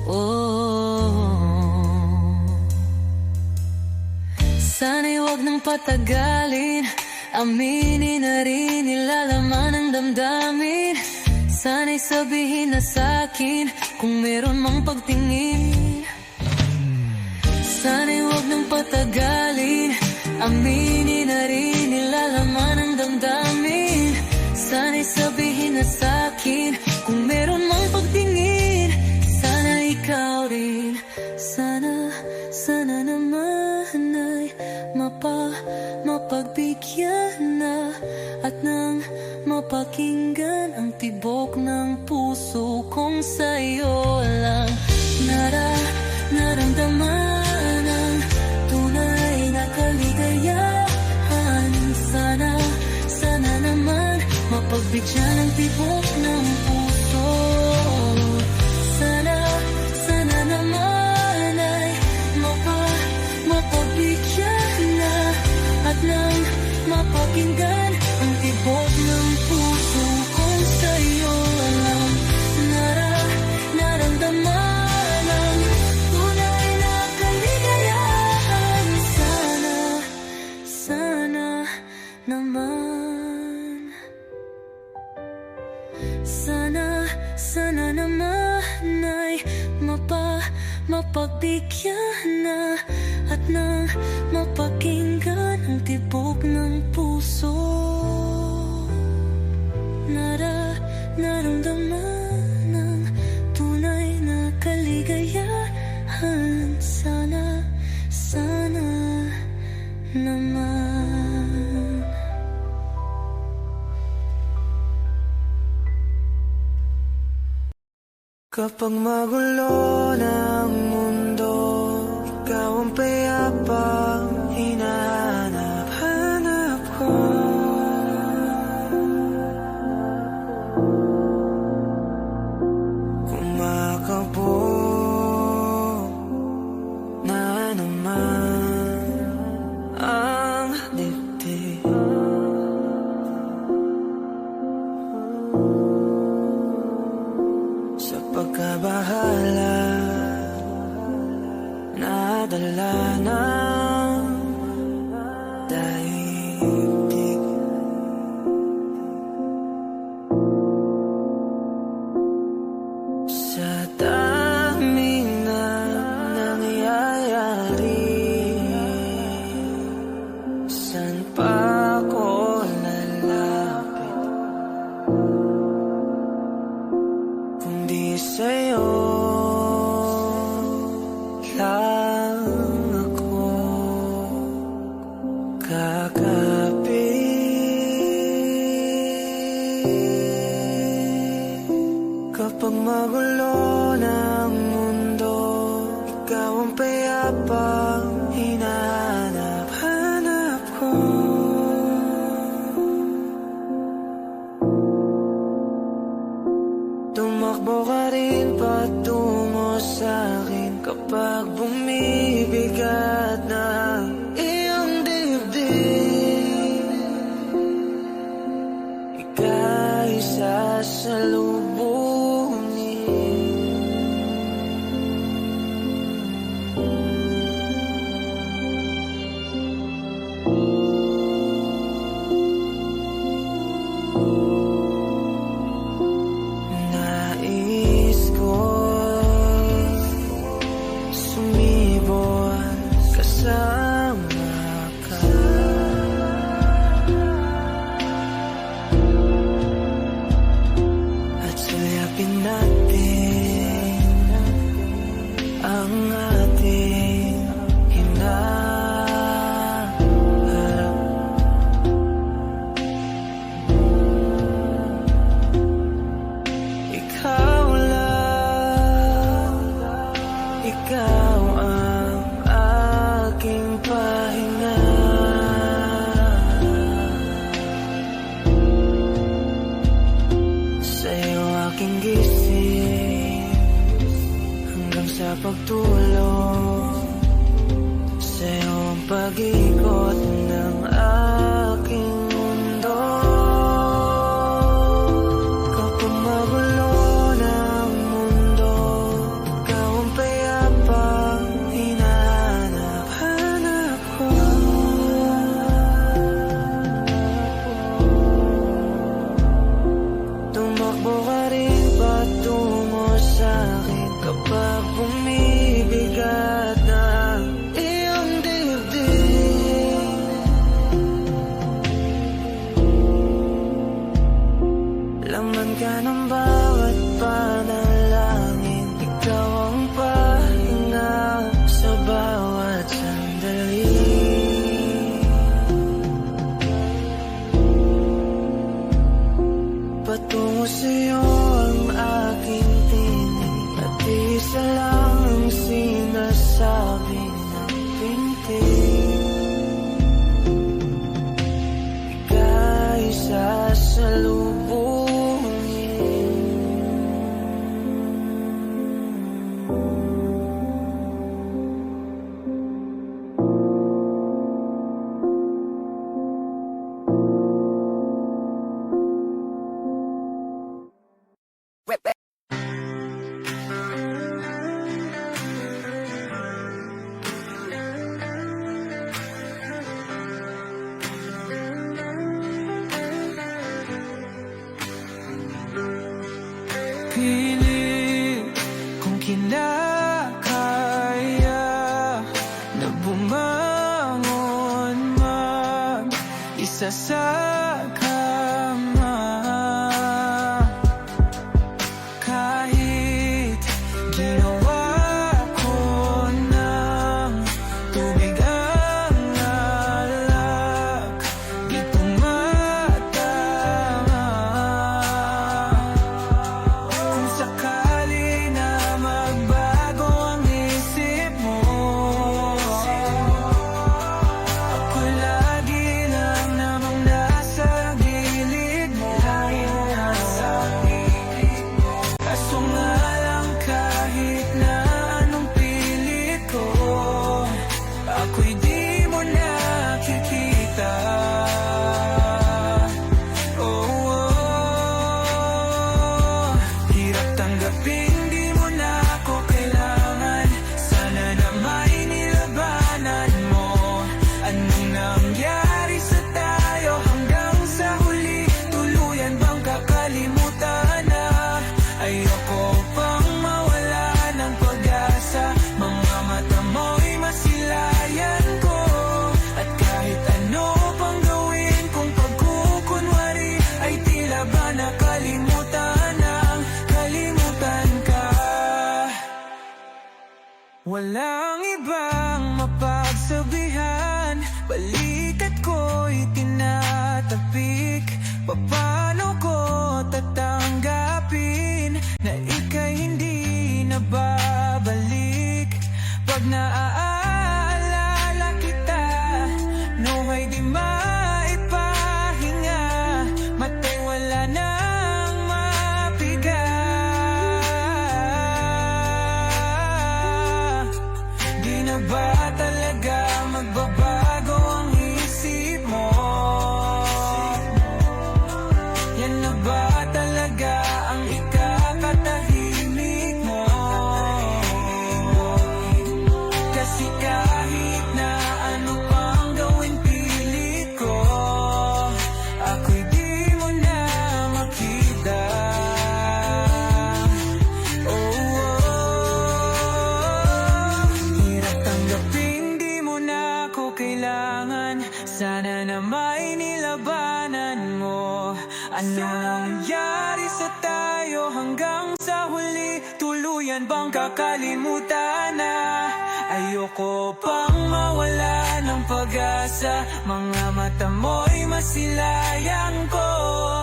Oh, sana'y wag nang patagalin, aminin na rin nilalaman ng damdamin. Sana'y sabihin na sa'kin kung meron mang pagtingin. Sana'y wag nang patagalin, aminin na rin nilalaman ng damdamin. Sana'y sabihin na sa'kin kung meron mang pagtingin. Sana ikaw rin, sana naman ay mapagbigyan na at nang mapakinggan ang tibok ng puso kong sa'yo lang naramdaman ang tunay na kaligayahan. Sana naman mapagbigyan ang tibok ng puso. Sana naman ay mapagbigyan na at nang mapakinggan ang tibok ng puso kong sa'yo lang naramdaman ang tunay na kaligayahan. Sana naman, sana naman ay mapagbigyan na at nang mapakinggan ang tibok ng puso. Naramdaman ang tunay na kaligayahan. Sana naman. Kapag magulo ng mundo, ikaw ang payapang hinahanap ko. Kumakabog na naman ang dibdib. Sa pagkabahala, nadala ng daigdig. Sa daming na nangyayari, saan pa ako lalapit kundi sa'yo lang ako kakapit. Kapag magulo ng mundo, ikaw ang payapang hinahanap ko. Tumakbo ka rin patungo sa'kin kapag bumibigat na ang iyong dibdib. Ika'y sasalubungin. Nais ko sumibol kasama ka. At suyapin natin ang ating hinaharap. Ikaw lang, ikaw ang aking pahinga. Sa'yo aking gising hanggang sa pagtulog. Sa'yo ang pag-ikot ng aking mundo. Kapag magulo ng mundo, isa lang ang sinasabi ng pintig, ika'y sasalubungin. Pilit kung kinakaya na bumangon mag-isa sa kama, kahit ginawa ko ng tubig ang alak, di tumatama. Kung sakali na magbago ang isip mo, ako lagi lang namang nasa gilid mo. Kaso nga lang kahit na anong pilit ko, ako'y di mo nakikita. Hirap tanggapin, di mo na ako kailangan. Sana na may nilabanan mo. Anong nangyari sa tayo hanggang sa huli? Tuluyan bang kakalimutan na? Ayoko pang mawala ng pag-asa. Mga mata mo'y masilayan ko. At kahit ano pang gawin kung pagkukunwari, ay tila ba nakalimutan ng kalimutan ka. Walang ibang mapagsabihan, balikat ko'y tinatapik. Paano ko tatanggapin na ika'y hindi na babalik? Pag naaalala kita, nawa'y di maipahinga. Mata'y wala nang mapiga. Di na ba talaga magbabago ang isip mo? Yan na ba talaga ang ikakatahimik mo? Kasi kahit na ano pang gawin pilit ko, ako'y di mo na makita. Hirap tanggapin, di mo na ako kailangan. Sana na may nilabanan mo. Ano nangyari sa tayo hanggang sa huli? Tuluyan bang kakalimutan na? Ayoko pang mawala ng pag-asa. Mga mata mo'y masilayan ko.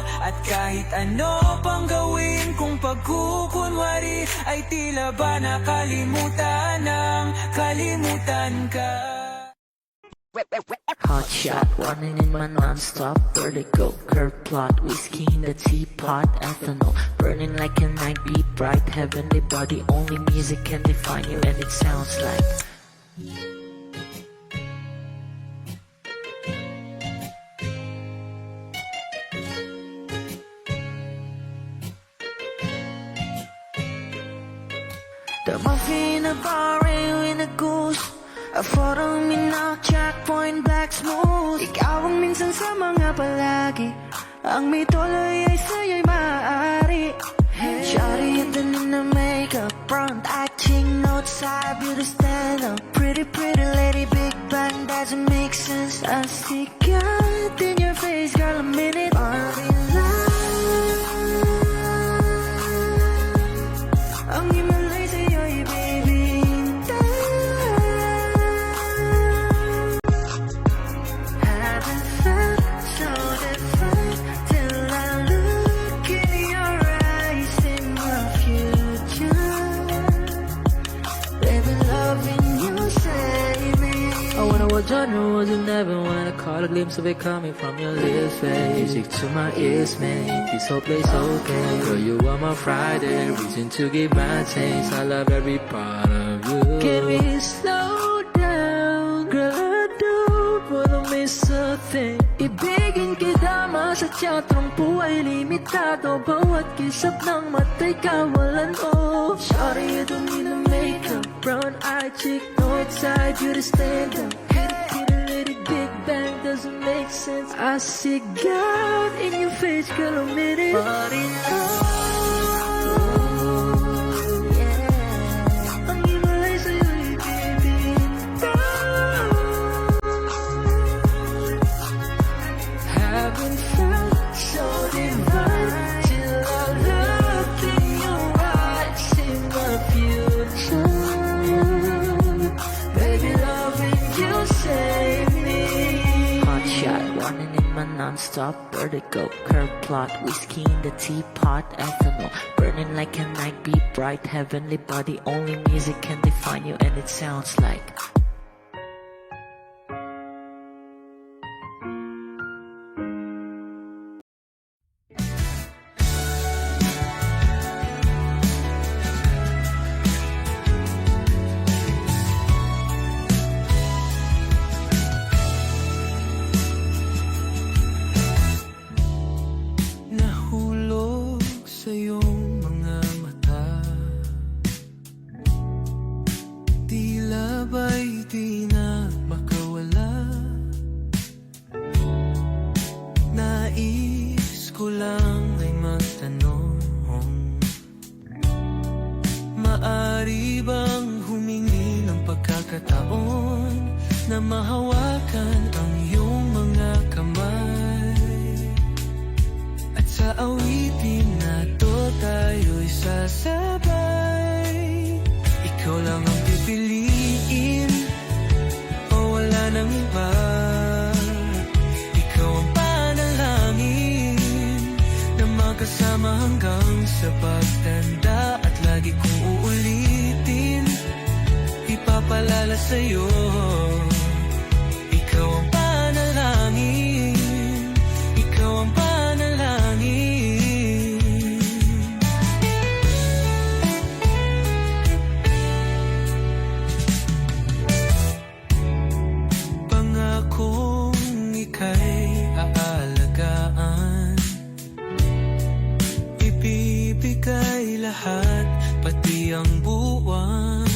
At kahit ano pang gawin kung pagkukunwari, ay tila ba nakalimutan ng kalimutan ka. Hot shot, running in my non-stop vertigo. Curve plot, whiskey in the teapot, ethanol burning like a night, beat bright, heavenly body. Only music can define you, and it sounds like the muffin, a bar, in a goose. A photo minnow, checkpoint, black smooth. Ikaw ang minsan sa mga palagi. Ang may tuloy ay sa'yo'y maaari. Shawty at the in the makeup, front acting, notes, side, beauty stand up. Pretty, pretty lady, big bang, doesn't make sense. I see God in your face, girl, a minute. Party line. Ang himalay sa'yo'y baby. thought it wasn't heaven when I caught a glimpse of it coming from your lips, babe. Music to my ears, man, this whole place okay. Girl, you are my Friday, reason to give my taste. I love every part of you. Can we slow down? Girl, I don't wanna miss a thing. Ibigin kita, masadya trangpo ay limitado. Bawat kisap ng mata'y kawalan, oh. Sorry, you don't need no makeup. Brown-eyed chick, no outside, you to stand up. Hit a little big bang, doesn't make sense. I see God in your face, girl, I'm in it. But ang iwalay sa'yo'y bibigyan. Haven't felt so divine till I look in your eyes, see my future. Baby, loving you save me. Hot shot, running in my non-stop vertigo. Curve plot, whiskey in the teapot, ethanol. Burning like a night, be bright, heavenly body. Only music can define you, and it sounds like Nahulog sa iyong mga mata, tila ba'y di na makawala. Nais ko lang ay magtanong, maari bang humingi ng pagkakataon na mahawakan ang iyong mga kamay? At sa awitin na to tayo'y sasabay. Ikaw lang ang pipiliin, o wala nang iba. Ikaw ang panalangin na magkasama hanggang sa pagtanda. At lagi kong uulitin, ipapalala sa'yo. Ikaw ang panalangin, ikaw ang panalangin. Pangakong ika'y aalagaan, ibibigay lahat, pati ang buwan.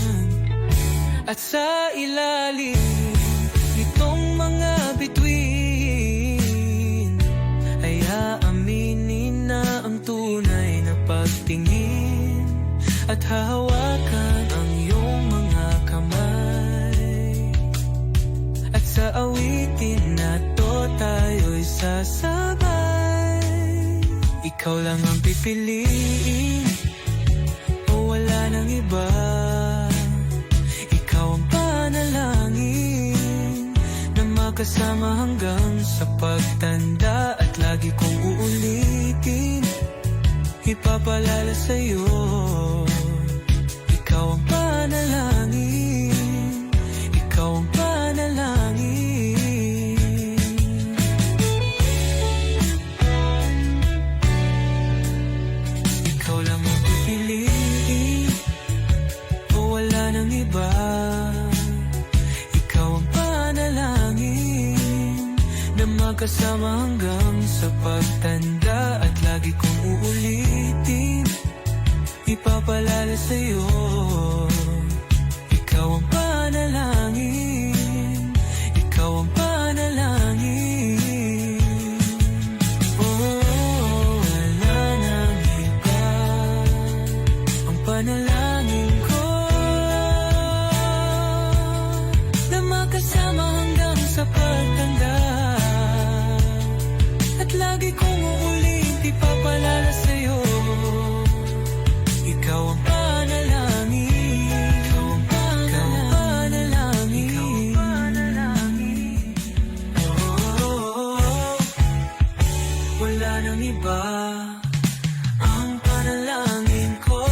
At sa ilalim nitong mga bituin ay aaminin na ang tunay na pagtingin. At hahawakan ang iyong mga kamay. At sa awitin na to tayo'y sasabay. Ikaw lang ang pipiliin, o wala nang iba. Ikaw ang panalangin na magkasama hanggang sa pagtanda. At lagi kong uulitin, ipapalala sa'yo. Ikaw ang panalangin, ikaw ang panalangin. Ikaw lang ang pipiliin, o wala nang iba. Ikaw ang panalangin na magkasama hanggang sa pagtanda. At lagi kong uulitin, ipapalala sa'yo. Ikaw ang panalangin, ikaw ang panalangin. Oh, wala nang iba. Ang panalangin ko na makasama hanggang sa pagtanda. At lagi kong uulit, ipapalala sa'yo. Ikaw ang panalangin, ikaw ang panalangin, ikaw ang panalangin. Oh, wala nang iba. Ang panalangin ko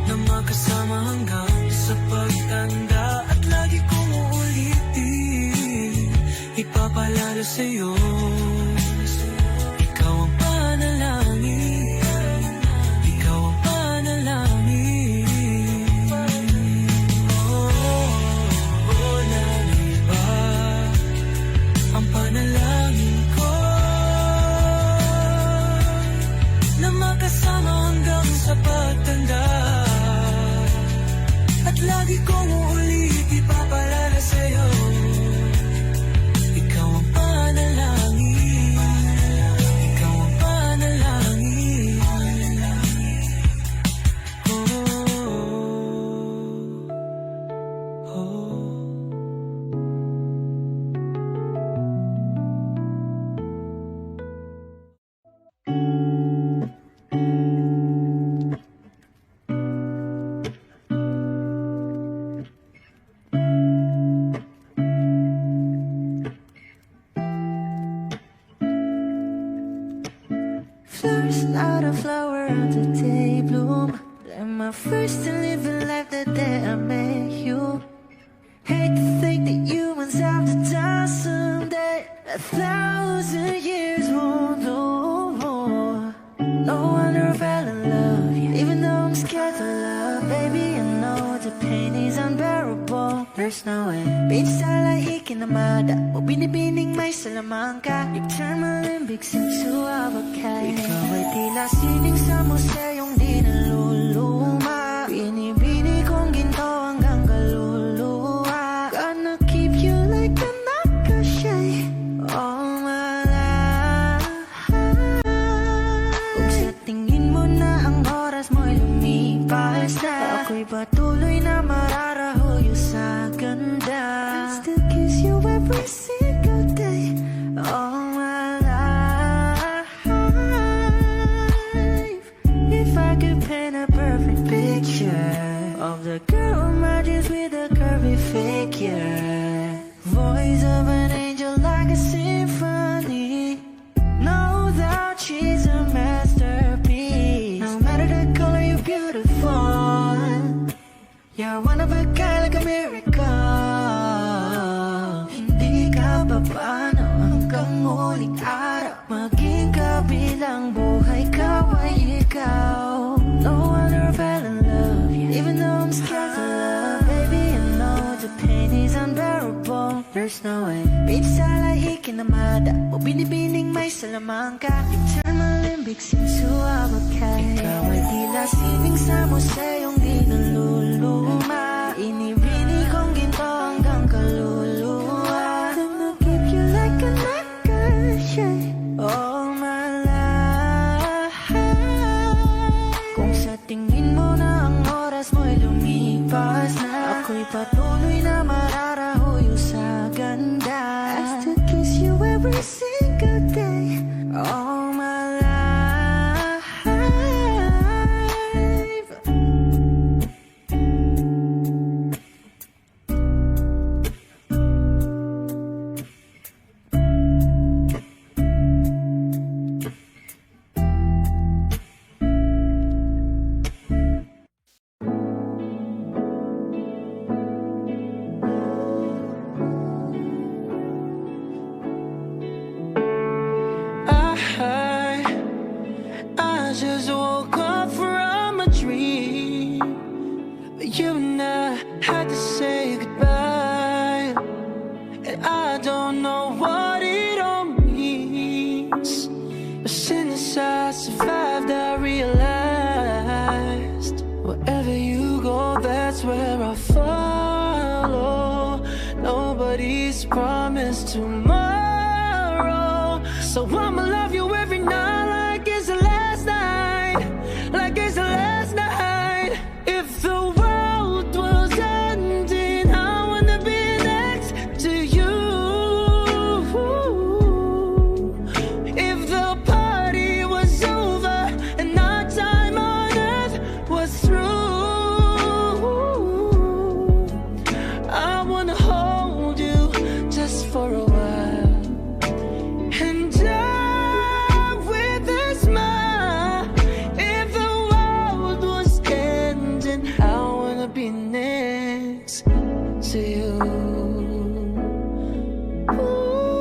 na makasama hanggang sa pagtanda. At lagi kong uulit, ipapalalo sa'yo. Ikaw ang panalangin, ikaw ang panalangin. Naliba ang panalangin ko na makasama hanggang sa pagtanda. At lagi kong uulit ipapalala sa'yo. Ikaw ang panalangin, ikaw ang panalangin. Flowers not a flower on the day bloom. Like my first to live a life the day I met you. Hate to think that humans have to die someday. 1,000 years won't know more. No wonder I fell in love, even though I'm scared to love. Baby, I know the pain is unbearable. There's no way. Bitch, like ikinamada. O binibining may salamang ka. You turn my limbics into avocado. Ikaw ay tila sining sa museyong di naluluma. Binibini kong ginto hanggang kaluluwa. Gonna keep you like a nakashay all my life. Kung sa tingin mo na ang oras mo'y lumipas na, ako'y patuloy na mararahuyo sa ganda. I still kiss you every single day all my life. If I could paint a perfect picture of the girl emerges with a curvy figure, voice of an angel like a symphony. No doubt she's a masterpiece. No matter the color, you're beautiful. You're one of a kind, like a miracle. Hindi ka papaano hanggang muling araw. Maging kabilang buhay ka ay ikaw. No wonder I fell in love, even though I'm scared to love. Baby, I know the pain is unbearable. There's no way. Bitch, like ikinamada. O binibining may salamang ka. You turn my limbics into avocado. Ikaw ay tila sining sa museyong di naluluma. Inibini kong ginto hanggang kaluluwa. Gonna keep you like a nakashay all my life. Kung sa tingin mo na ang oras mo'y lumipas na, ako'y patuloy na mararahuyo sa ganda. I still kiss you every single day all my life. I just woke up from a dream. You and I had to say goodbye, and I don't know what it all means. But since I survived, I realized wherever you go, that's where I follow. Nobody's promised tomorrow, so I'ma love you every night like it's the last night, like it's the last night. If the world was ending, I wanna be next to you. If the party was over and our time on earth was through, I wanna hold you just for a while. And die with a smile. If the world was ending, I wanna be next to you. Ooh.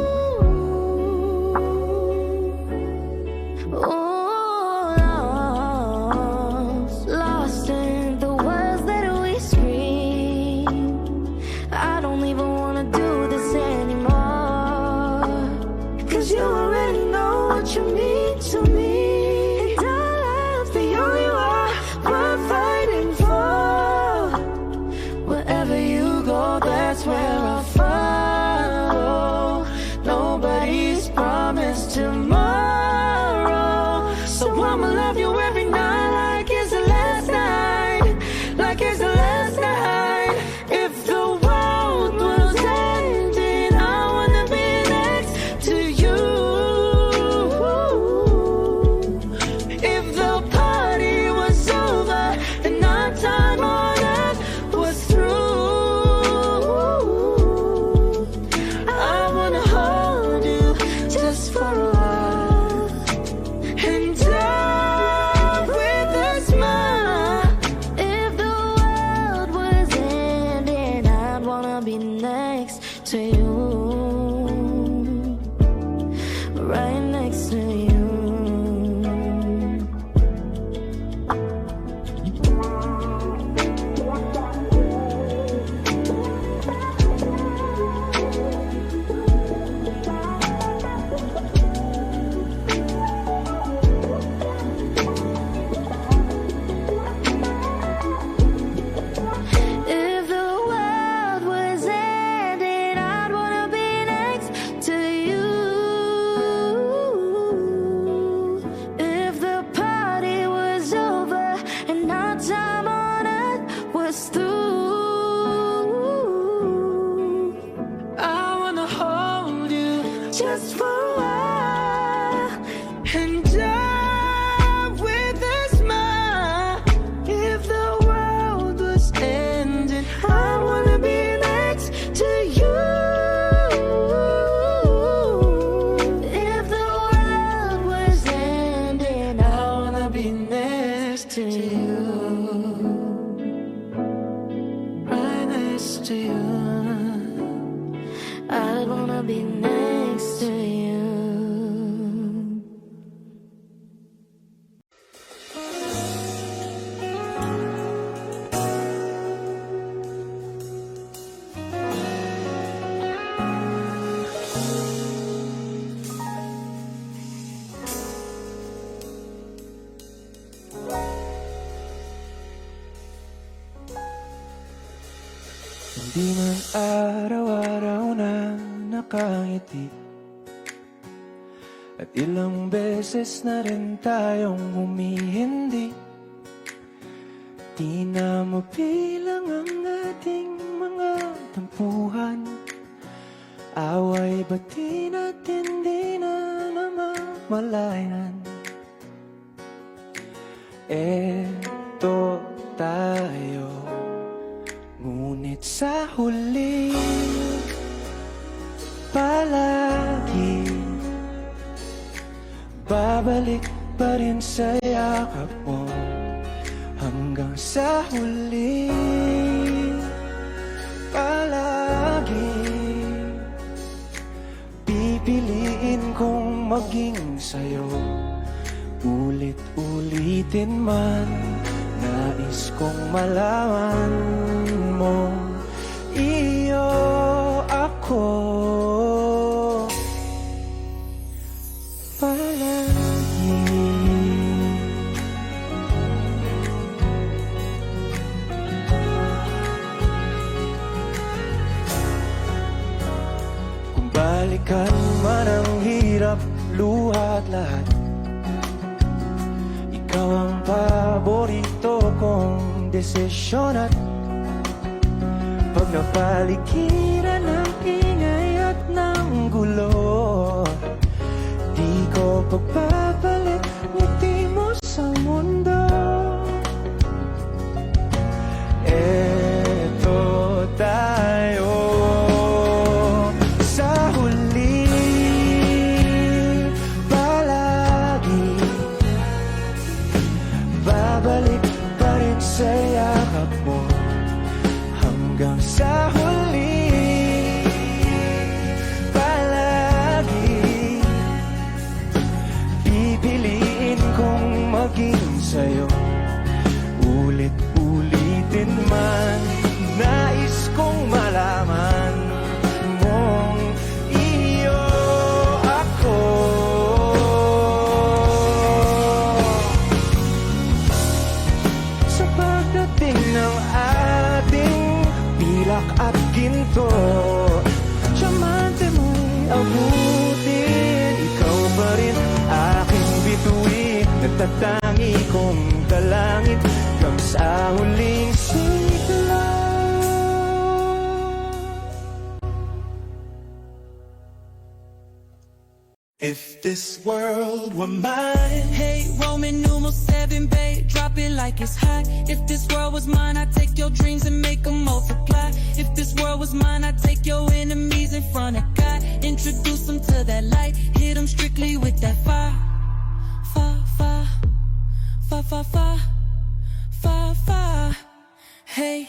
Di man araw-araw na nakangiti, at ilang beses na rin tayong humihindi. Di na mabilang ang ating mga tampuhan, away bati natin di na namamalayan. Eto tayo, ngunit sa huli palagi babalik pa rin sa yakap mo. Hanggang sa huli palagi pipiliin kong maging sa'yo. Ulit-ulitin man, nais kong malaman mo, iyo ako palagi. Kung balikan man ang hirap, luha at lahat, ikaw ang paborito kong desisyon. At pag napaligiran ng ingay at ng gulo, di ko pagpapalit ngiti mo sa mundo. Eto tayo sa huli palagi, babalik pa rin sa yakap mo. Hanggang sa huli palagi pipiliin kong maging sa'yo. Ulit-ulitin man, nais kong malaman mong iyo ako. Sa pagdating ng ating pilak at ginto, diamante mo'y abutin, ikaw pa rin aking bituin. Nagtatangi kong dalangin hanggang sa huling sigla. If this world were mine, Hey, Roman numeral 7, babe, drop it like it's hot. If this world was mine, I'd take your dreams and make them multiply. If this world was mine, I'd take your enemies in front of God, introduce them to that light, hit them strictly with that fire. Fire, fire, fire, fire, fire, fire, fire. Hey,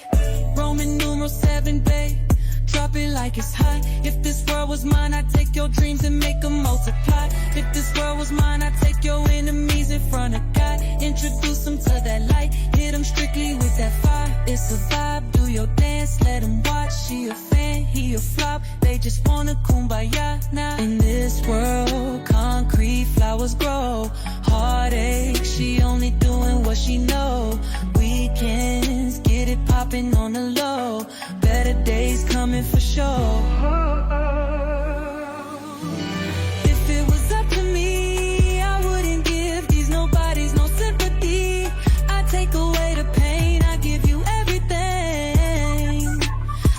Roman numeral 7, babe, drop it like it's hot. If this world was mine, I'd take your dreams and make them multiply. If this world was mine, I'd take your enemies in front of God, introduce them to that light, hit them strictly with that fire. It's a vibe, do your dance, let them watch. She a fan, he a flop, they just wanna kumbaya now. In this world, concrete flowers grow, heartache, she only doing what she know. Weekends, get it popping on the low, better days coming for sure. If it was up to me, I wouldn't give these nobodies no sympathy. I'd take away the pain, I'd give you everything.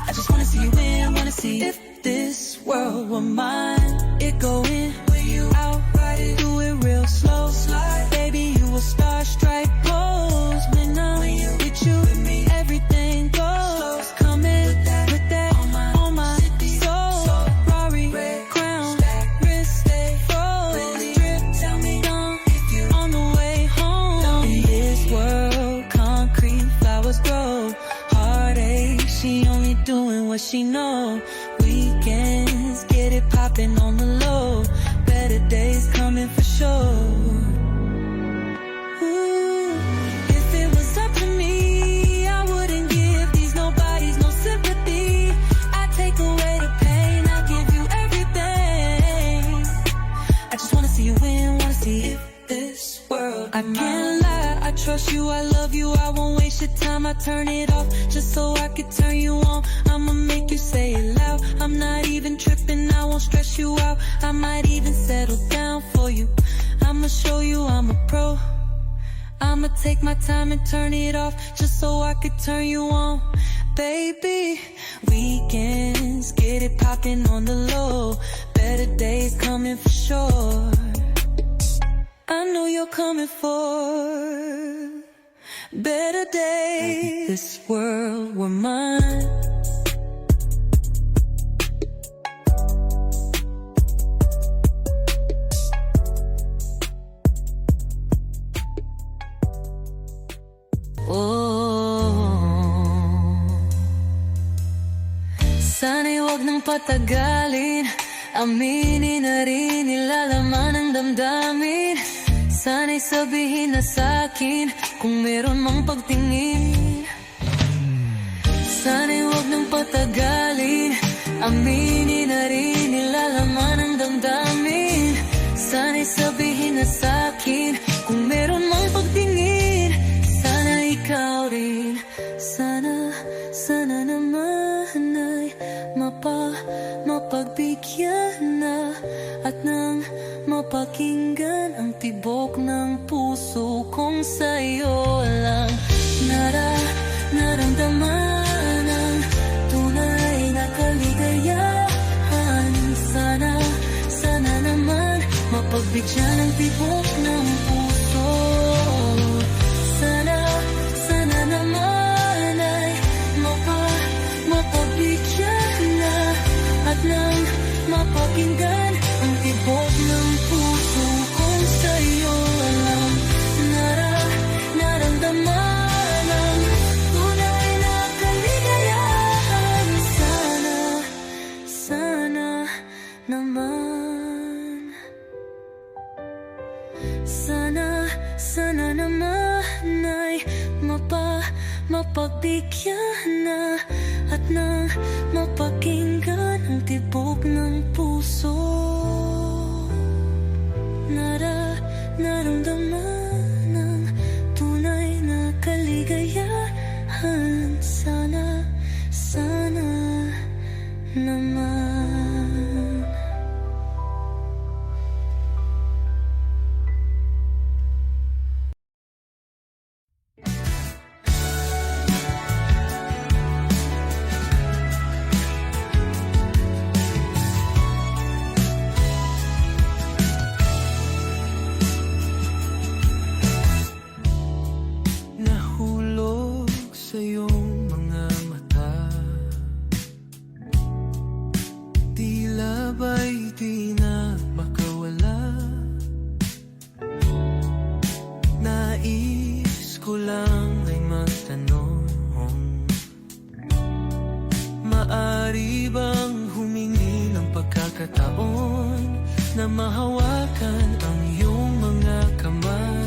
I just wanna see you win, wanna see if this world were mine. It go in, will you outright it, do it real slow, slide. Baby, you a star, strike pose. When I'm with you, everything goes. Come in with that on my soul. Rari, crown, wrist, froze. Drip, tell me on the way home. In this world, concrete flowers grow, heartache, she only doing what she know. Weekends, get it popping on the low, better days coming for sure. If it was up to me, I wouldn't give these nobodies no sympathy. I'd take away the pain, I'd give you everything. I just wanna see you win, wanna see if this world. I can't lie, I trust you, I love you, I won't waste your time. I turn it off just so I could turn you on. I'ma make you say it loud. I'm not even tripping, I won't stress you out. I might even settle down for you. I'ma show you I'm a pro. I'ma take my time and turn it off just so I could turn you on. Baby, weekends, get it poppin' on the low. Better days coming for sure. I know you're coming for better days. This world were mine. Sana'y wag nang patagalin, aminin na rin nilalaman ng damdamin. Sana'y sabihin na sa'kin kung meron mang pagtingin. Sana'y wag nang patagalin, aminin na rin nilalaman ng damdamin. Sana'y sabihin na sa'kin kung meron mang pagtingin. Sana ikaw rin, sana naman ay mapagbigyan na at nang mapakinggan ang tibok ng puso kong sa'yo lang naramdaman ang tunay na kaligayahan. Sana naman mapagbigyan ang tibok ng puso. Sana naman ay mapagbigyan na at nang mapakinggan ang tibok ng puso kong sa'yo lang naramdaman ang tunay na kaligayahan. Sana naman, sana naman ay mapagbigyan na at nang mapakinggan ang tibok ng puso. Naramdaman ang tunay na kaligayahan. Sana naman. Nahulog sa iyong mga mata, tila ba'y di na makawala. Nais ko lang ay magtanong, maari bang humingi ng pagkakataon na mahawakan ang iyong mga kamay?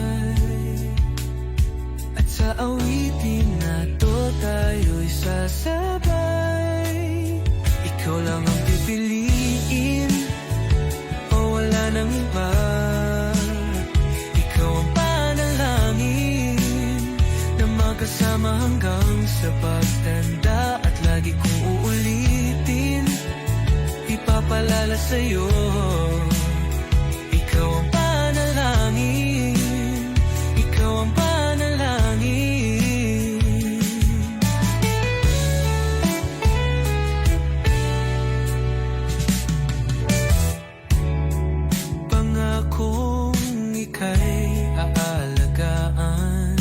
At sa awitin na to tayo'y sasabay. Ikaw lang ang pipiliin o wala nang iba. Ikaw ang panalangin na magkasama hanggang sa pagtanda. At lagi kong uulitin, ipapalala sa'yo. Ikaw ang panalangin, ikaw ang panalangin. Pangakong ika'y aalagaan,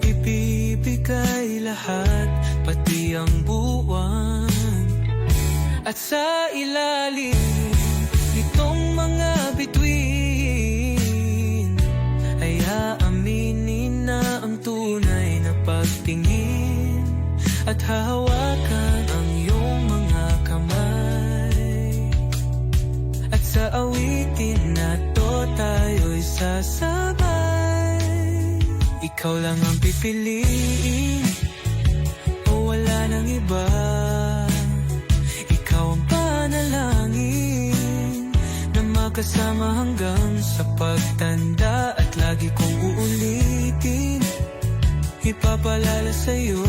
ibibigay lahat, pati ang buwan. At sa ilalim nitong mga bituin ay aaminin na ang tunay na pagtingin at hahawakan ang iyong mga kamay. At sa awitin na to tayo'y sasabay. Ikaw lang ang pipiliin o wala nang iba. Ikaw ang panalangin na magkasama hanggang sa pagtanda. At lagi kong uulitin, ipapalala sa'yo.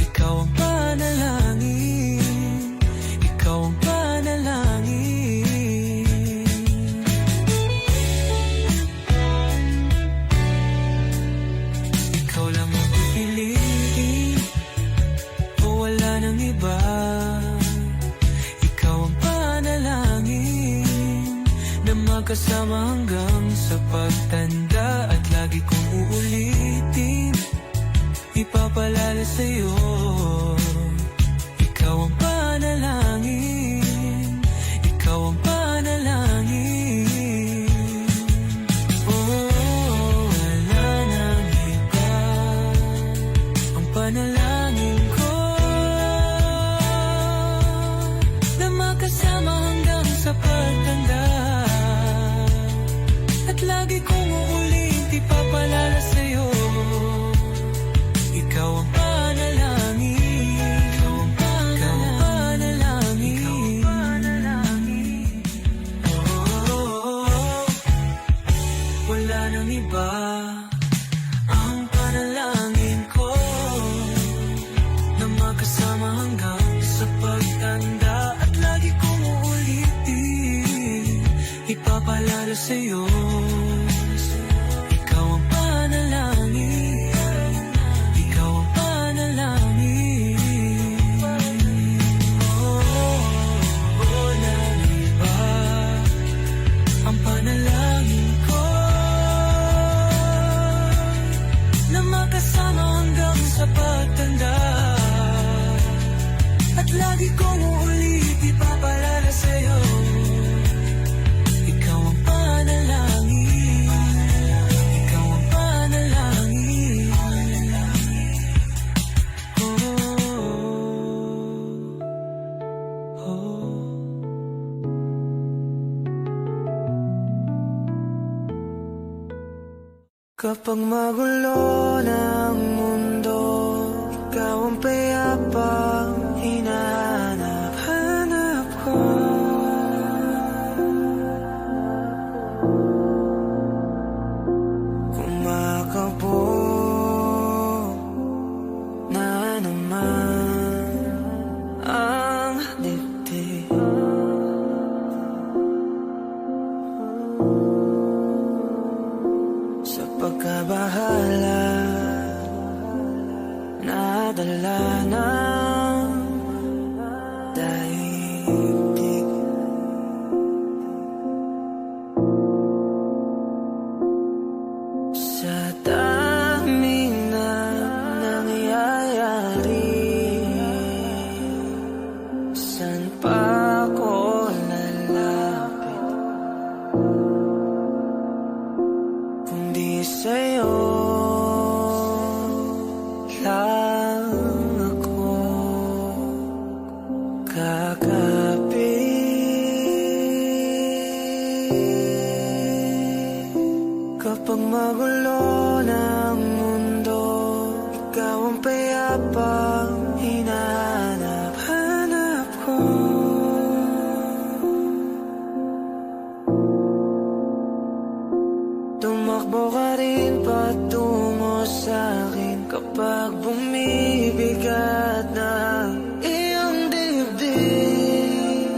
Ikaw ang panalangin, ikaw ang panalangin. Ikaw lang ang pipiliin, o wala nang iba. Ikaw ang panalangin na magkasama hanggang sa pagtanda. At lagi kong uulitin, ipapalala sa'yo. Ikaw ang panalangin, ikaw ang panalangin. Oh, wala nang iba, ang panalangin ko na makasama hanggang sa pagtanda. At lagi kong uulit, ipapalala sa'yo. Ikaw ang panalangin, ikaw ang panalangin, ikaw ang panalangin. Oh, wala nang iba, ang panalangin ko na magkasama hanggang sa pagtanda. At lagi kong uulitin, ipapalala sa'yo. Ikaw ang panalangin, ikaw ang panalangin. Oh, wala nang iba, ang panalangin ko na makasama hanggang sa pagtanda. At lagi kong uulit, ipapalala sa'yo. Ikaw ang panalangin, ikaw ang panalangin. Oh, oh. Kapag magulo ng mundo, ikaw ang payapang hinahanap-hanap ko. Kumakabog na naman ang dibdib. Sa pagkabahala, nadala ng daigdig. Sa daming na nangyayari, saan pa ako lalapit kundi sa'yo lang ako kakapit. Kapag magulo ng mundo, ikaw ang payapang hinahanap-hanap ko. Tumakbo ka rin patungo sa'kin kapag bumibigat ng iyong dibdib.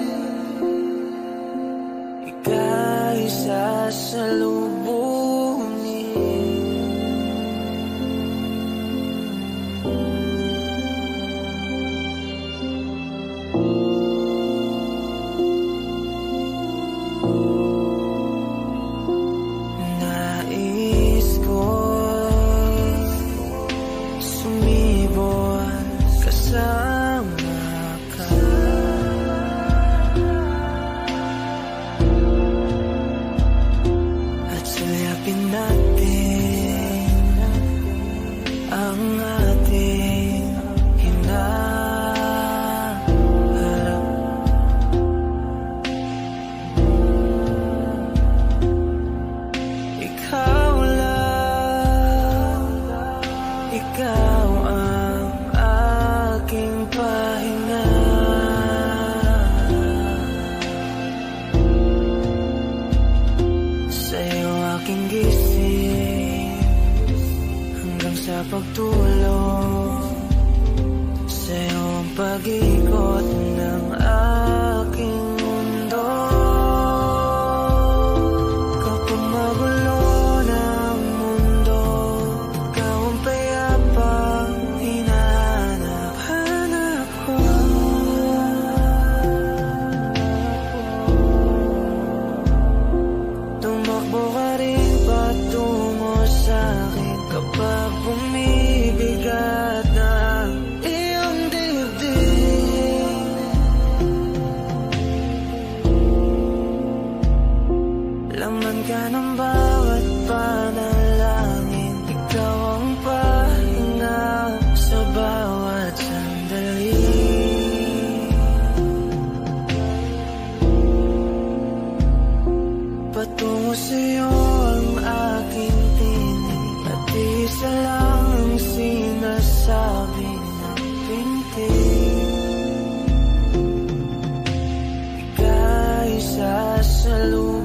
Ika'y sasalubungin. Nais ko sumibol kasama ka. At sulyapin natin ang ating hinaharap. Ikaw lang, ikaw ang aking pahinga. Sa'yo aking gising sa pagtulong sa'yo ang pag-ikot ng aking mundo. Kapag magulo ng mundo, ikaw ang payapang hinahanap ko. Tumakbo ka rin patungo sa'kin kapag bumibigat na ang iyong dibdib. Laman ka ng bawat panalangin, ikaw ang pahinga sa bawat sandali. Patungo sa'yo ang aking tinig, at isa lang ang sinasabi ng pintig. Ika'y sasalubungin.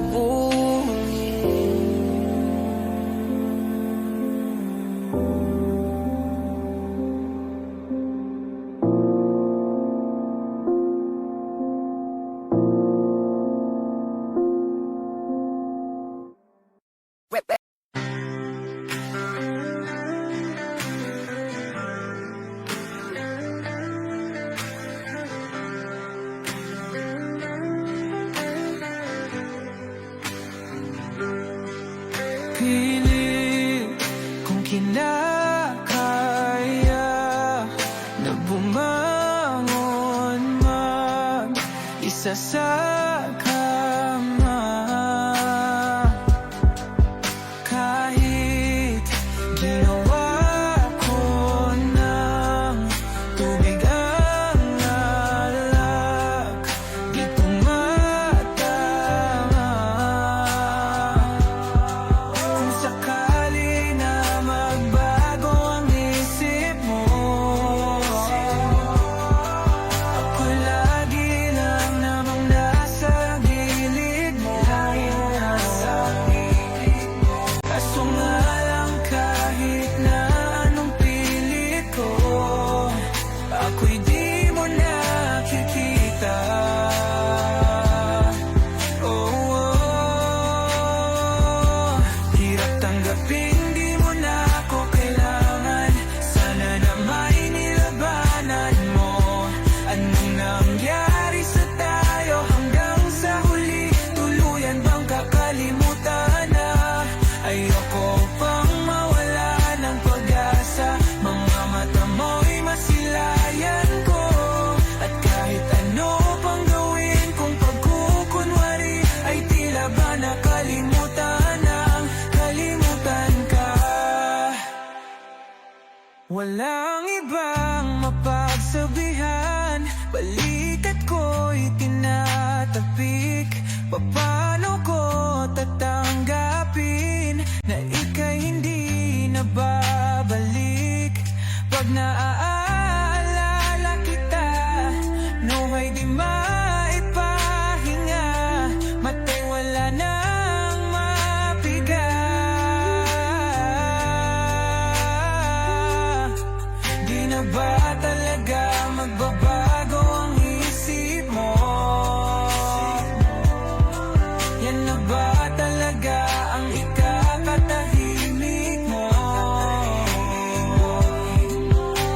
Pilit kung kinakaya na bumangon mag-isa sa kama. Kahit ginawa ko ng tubig ang alak, di tumatama. Kung sakali na magbago ang isip mo, ako lagi lang namang nasa gilid mo. Kaso nga lang kahit na anong pilit ko, ako'y di mo nakikita. Hirap tanggapin, di mo na ako kailangan. Sana na may nilabanan mo. Anong nangyari sa tayo hanggang sa huli? Tuluyan bang kakalimutan na? Ayoko pang mawala ng pag-asa. Mga mata mo'y masilayan ko. At kahit ano pang gawin kung pagkukunwari, ay tila ba nakalimutan ang kalimutan ka. Walang ibang mapagsabihan, balikat ko'y tinatapik. Paano ko tatanggapin na ika'y hindi na babalik? Pag naaalala kita, nawa'y di maipahinga. Mata'y wala nang mapiga. Di na ba talaga magbabago ang isip mo? Yan na ba talaga ang ikakatahimik mo?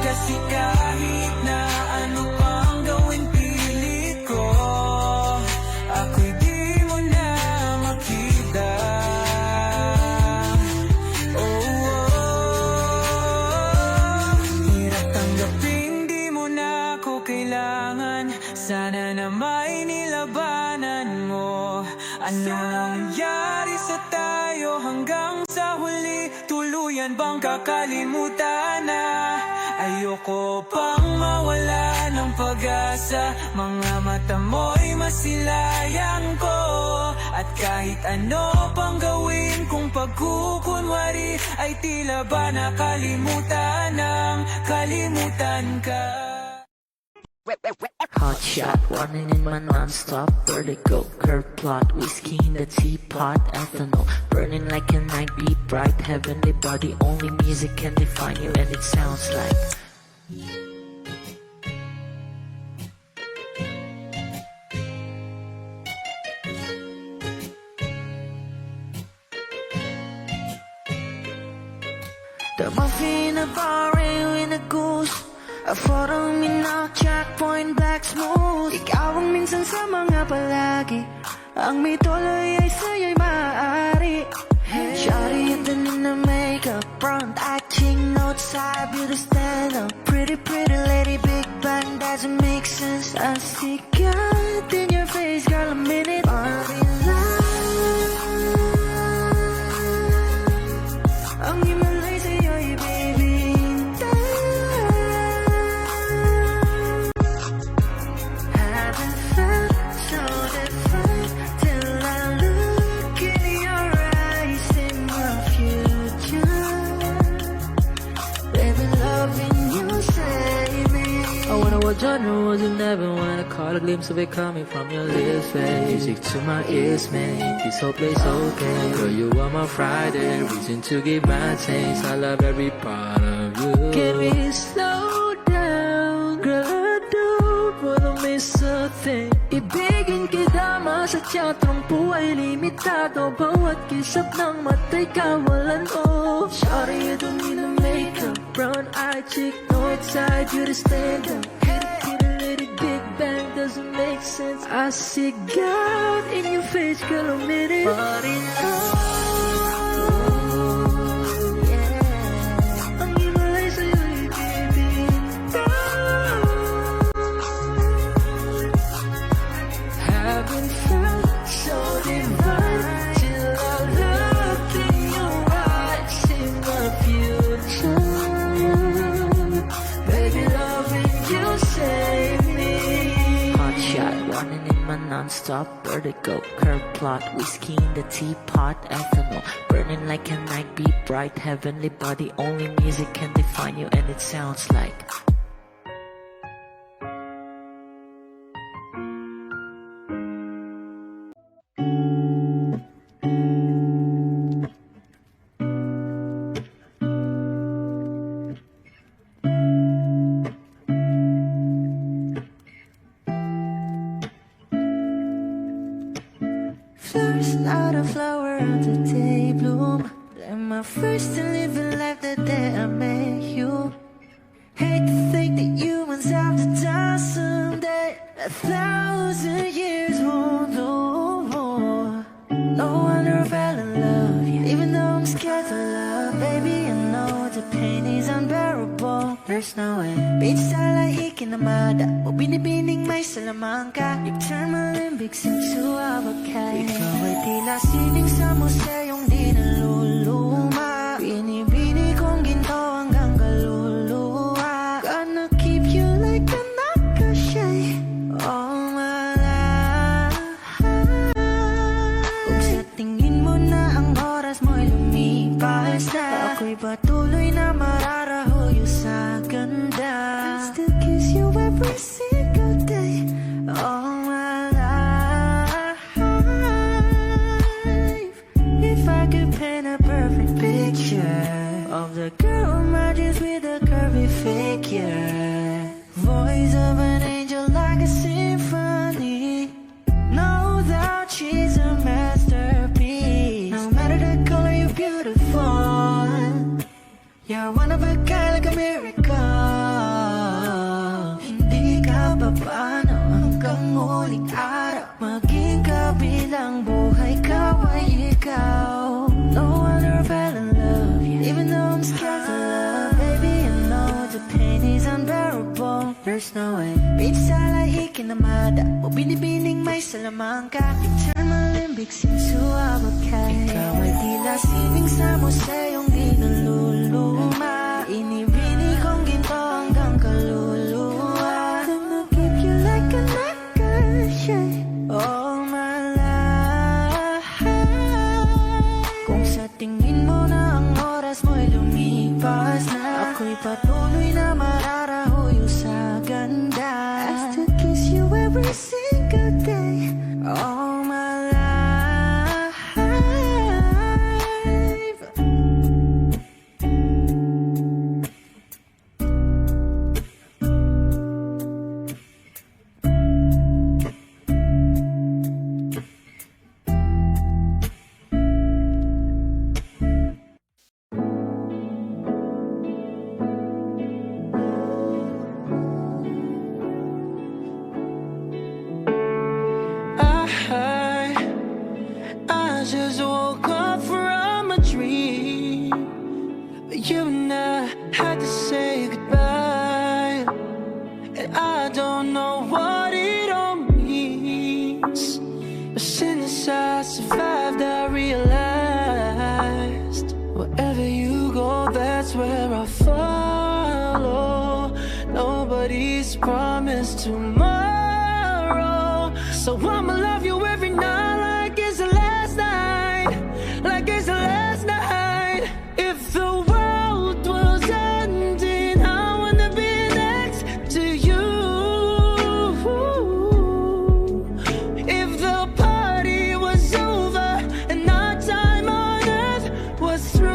Kasi kahit na ano pang gawin pilit ko, ako'y di mo na makita. Hirap tanggapin, di mo na ako kailangan. Sana na may nilabanan mo. Ano nangyari sa tayo hanggang sa huli? Tuluyan bang kakalimutan na? Ayoko pang mawala ng pag-asa. Mga mata mo'y masilayan ko. At kahit ano pang gawin kung pagkukunwari, ay tila ba nakalimutan ng kalimutan ka. Hot shot, running in my non-stop vertigo. Curve plot, whiskey in the teapot, ethanol burning like a night beat bright. Heavenly body, only music can define you, and it sounds like the muffin, a bar, in a goose. A photo minaw, checkpoint, black smooth. Ikaw ang minsan sa mga palagi. Ang may tuloy ay sa'yo'y maaari. Shawty and then in the makeup, front acting, notes, side, beauty stand up. Pretty, pretty lady, big bang, doesn't make sense. I see God in your face, girl, a minute. Party ang himalay sa'yo'y baby. Haven't felt so different till I look in your eyes in my future. Baby, loving you save me. I wonder what genre was in heaven when I caught a glimpse of it coming from your lips, babe. Music to my ears, man. This whole place okay. Girl, you are my Friday, reason to give my taste. I love every part of you. Can we slow down? Girl, I don't wanna miss a thing. Ibigin kita, masadya trangpo ay limitado. Bawat kisap ng mata'y kawalan mo. Sorry, you don't need a makeup. Brown eye chick, north side, you to stand up. Pretty lady, big bang, doesn't make sense. I see God in your face, girl, a minute. But in haven't felt so divine till I look in your eyes in my future. Baby, loving you save me. Hot shot, running in my non-stop vertigo. Curve plot, whiskey in the teapot, ethanol burning like a night beat bright. Heavenly body, only music can define you, and it sounds like Flowers, not a flower of the day bloom. Like my first to live a life the day I met you. Hate to think that humans have to die someday. 1,000 years won't do. No wonder I fell in love, yeah. Even though I'm scared to love, baby, I know the pain is unbearable. There's no way. Beach style ay ikinamada. O binibining may salamangka. You turn my Olympics into avocado. Ikaw ay tila sining sa museyong di naluluma. Binibini kong ginto hanggang kaluluwa. Gonna keep you like a nakashay all my life. Kung sa tingin mo na ang oras mo'y lumipas na, ako'y patuloy na mararahuyo sa ganda. I still kiss you every single day all my life. If I could paint a perfect picture of the girl matches with a curvy figure, voice of an angel like a symphony. No doubt she's a masterpiece. No matter the color, you're beautiful. You're one of a kind, like a miracle. Hindi ka papaano hanggang muling araw. Maging kabilang buhay ka ay ikaw. No wonder I fell in love, yeah. Even though I'm scared to love, baby, I know the pain is unbearable. There's no way. Beach style ay ikinamada. O binibining may salamangka. You turn my Olympics into avocado. Ikaw ay tila sining sa museyong di naluluma. Inibini kong ginto hanggang kaluluwa. Gonna keep you like a nakashay all my life. Kung sa tingin mo na ang oras mo'y lumipas na, ako'y patuloy na mararahuyo sa ganda. I still kiss you every every single day, all my life. I just woke up from a dream. You and I had to say goodbye, and I don't know what it all means. But since I survived, I realized wherever you go, that's where I follow. Nobody's promised tomorrow, so I'ma love you every night like it's the last night, like it's the last night. If the world was ending, I wanna be next to you. If the party was over and our time on earth was through,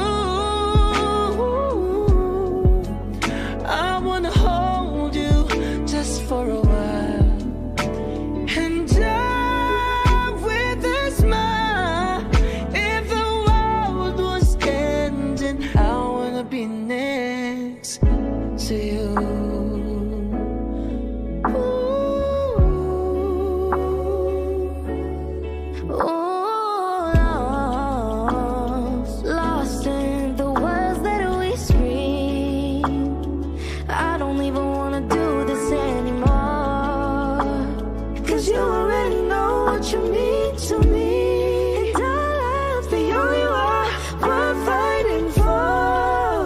I wanna hold you just for a while. And die with a smile. If the world was ending, I wanna be next to you. Lost in the words that we scream. I don't even wanna do this anymore, 'cause you already know what you mean to me. And our love's the only war we're fighting for.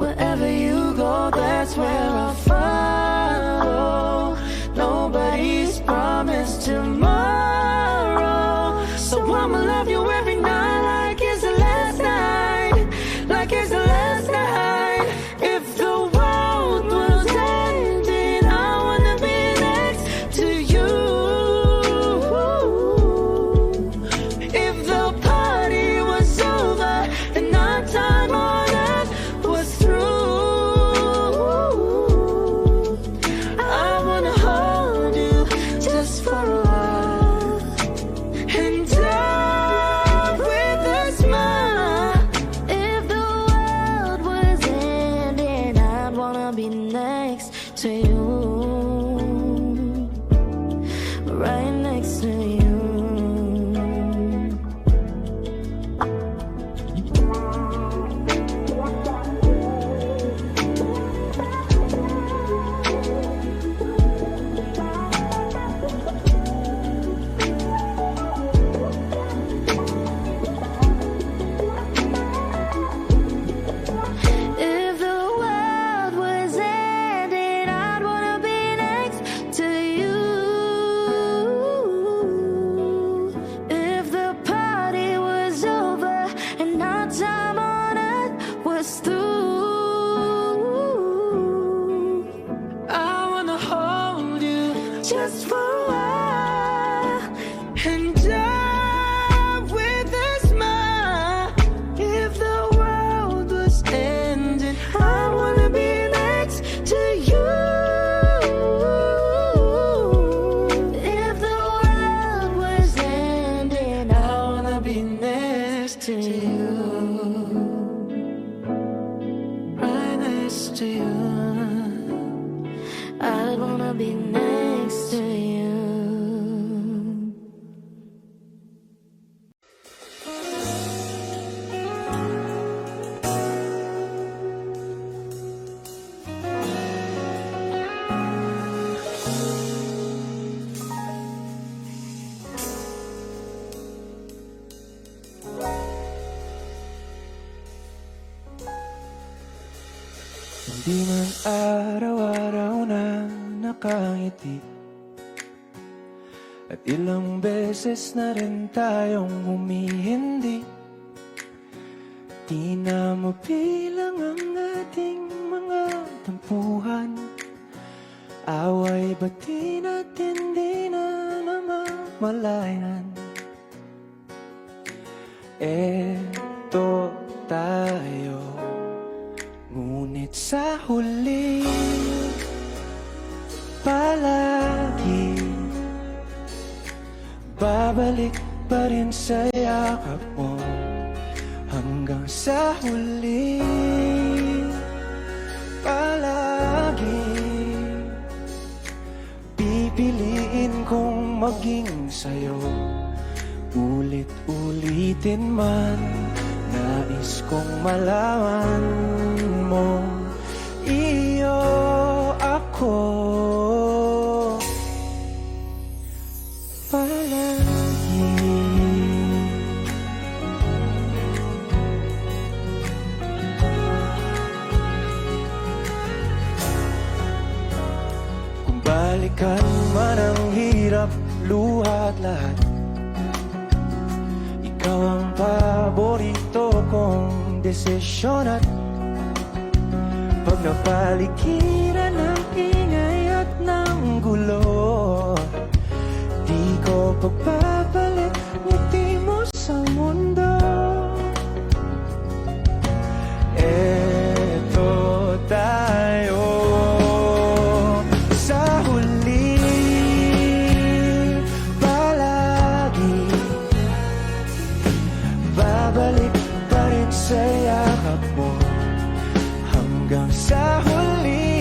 Wherever you go, that's where I follow. Nobody's promised tomorrow, so I'ma love you every night like it's the last night, like it's the last night. If the world was ending, I wanna be next to you. If the party was over and our time on earth was through, I wanna hold you just for a while. And die with a smile. If the world was ending, I'd wanna be next to you, right next to you. If the world was ending, I'd wanna be next to you. If the party was over and our time on earth was through, I wanna hold you just for a while. and die with a smile. If the world was ending, I wanna be next to you. If the world was ending, I wanna be next to you, right next to you. I'd wanna be next to you. Hindi man araw-araw na nakangiti, at ilang beses na rin tayong humihindi. Di na mabilang ang ating mga tampuhan, away ba't di natin malayan. Eto tayo, ngunit sa huli palagi babalik pa rin sa yakap mo. Hanggang sa huli palagi pipiliin kong maging sa'yo. Ulit-ulitin man, nais kong malaman mo, iyo ako palagi. Kung balikan man ang hirap, luha at lahat, ikaw ang paborito kong desisyon. At pag napaligiran ng ingay at ng gulo, di ko pagbabalik ngiti mo sa mundo. Eto tayo sa huli palagi, babalik pa rin sa yakap mo. Hanggang sa huli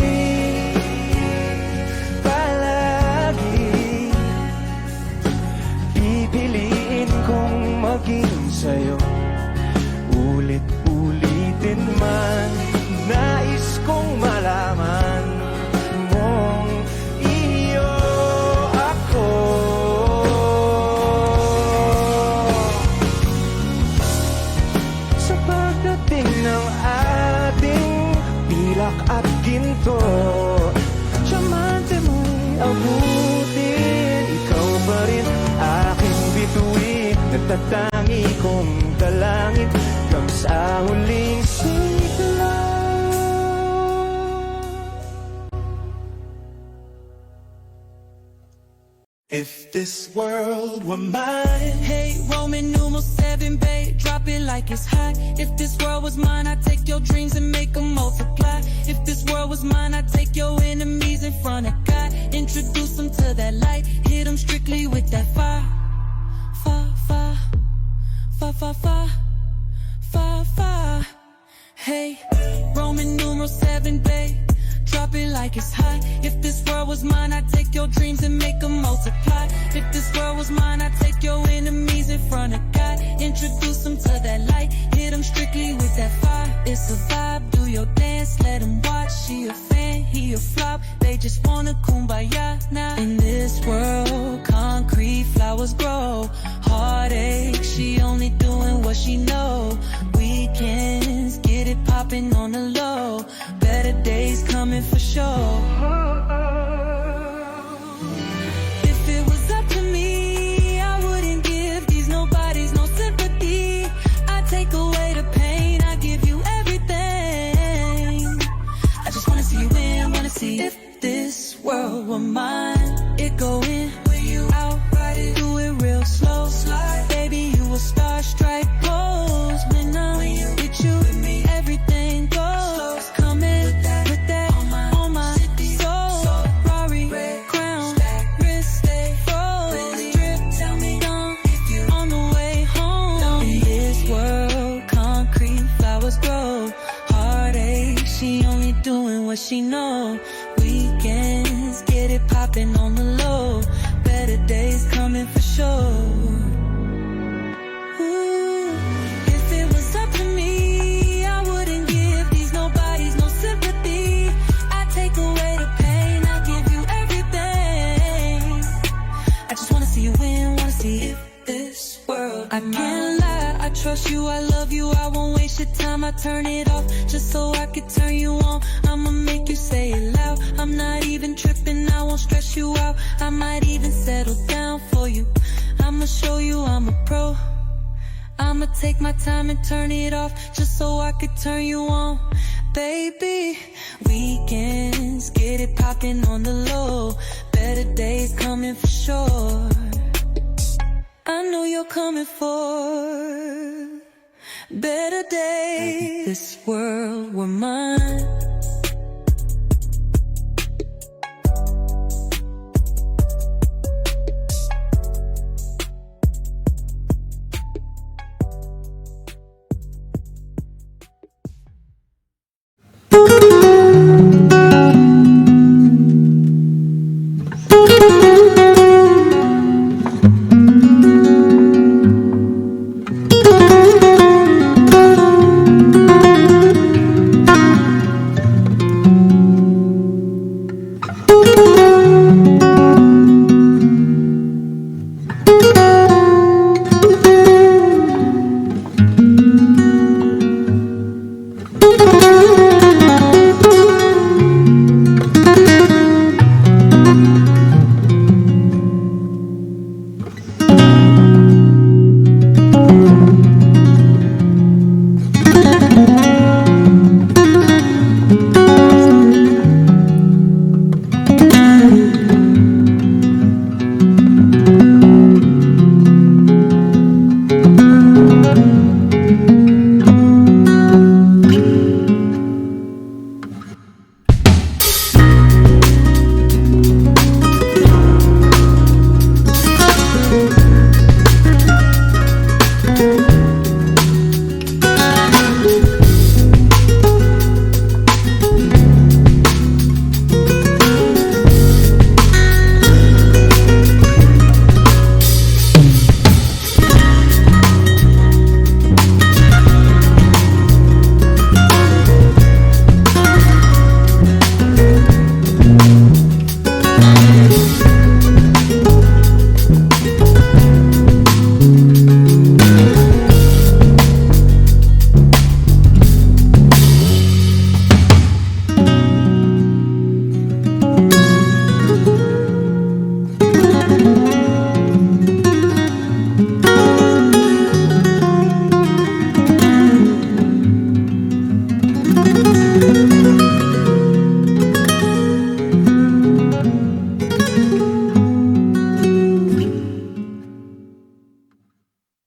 palagi pipiliin kong maging sa'yo. Ulit-ulitin man, nais kong malaman mong iyo ako. Sa pagdating ng ating pilak at ginto, diamante mo'y abutin. Ikaw pa rin aking bituin, nagtatangi kong dalangin hanggang sa huling sigla. If this world were mine, Hey, Roman numeral 7, babe, drop it like it's hot. If this world was mine, I'd take your dreams and make them multiply. If this world was mine, I'd take your enemies in front of God, introduce them to that light, hit them strictly with that fire. Fire, fire, fire, fire, fire, fire, fire. Hey, Roman numeral 7, babe, drop it like it's hot. If this world was mine, I'd take your dreams and make them multiply. If this world was mine, I'd take your enemies in front of God, introduce them to that light, hit them strictly with that fire. It's a vibe, do your dance, let them watch. She a fan, he a flop, they just wanna kumbaya now. In this world, concrete flowers grow, heartache, she only doing what she know. Weekends, get it popping on the low, better days coming for sure. If it was up to me, I wouldn't give these nobodies no sympathy. I'd take away the pain, I'd give you everything. I just wanna see you win, wanna see if this world were mine. It go in, when you out, ride it, do it real slow. Slide, baby, you a star, strike pose. When I'm with you, everything goes. Come in, put that on my soul. Rari, crown, wrist, stay froze. Drip, tell me on the way home. In this world, concrete flowers grow, heartache, she only doing what she know. Weekends, get it popping on the low, better days coming for sure. Ooh, if it was up to me, I wouldn't give these nobodies no sympathy. I'd take away the pain, I'd give you everything. I just wanna see you win, wanna see if this world. I can't lie, I trust you, I love you, I won't waste your time. I turn it off just so I could turn you on. I'ma make you say it loud, I'm not even tripping, I won't stress you out. I might even settle down for you, I'ma show you I'm a pro. I'ma take my time and turn it off just so I could turn you on. Baby, weekends, get it popping on the low, better days coming for sure. I know you're coming for better days. This world were mine.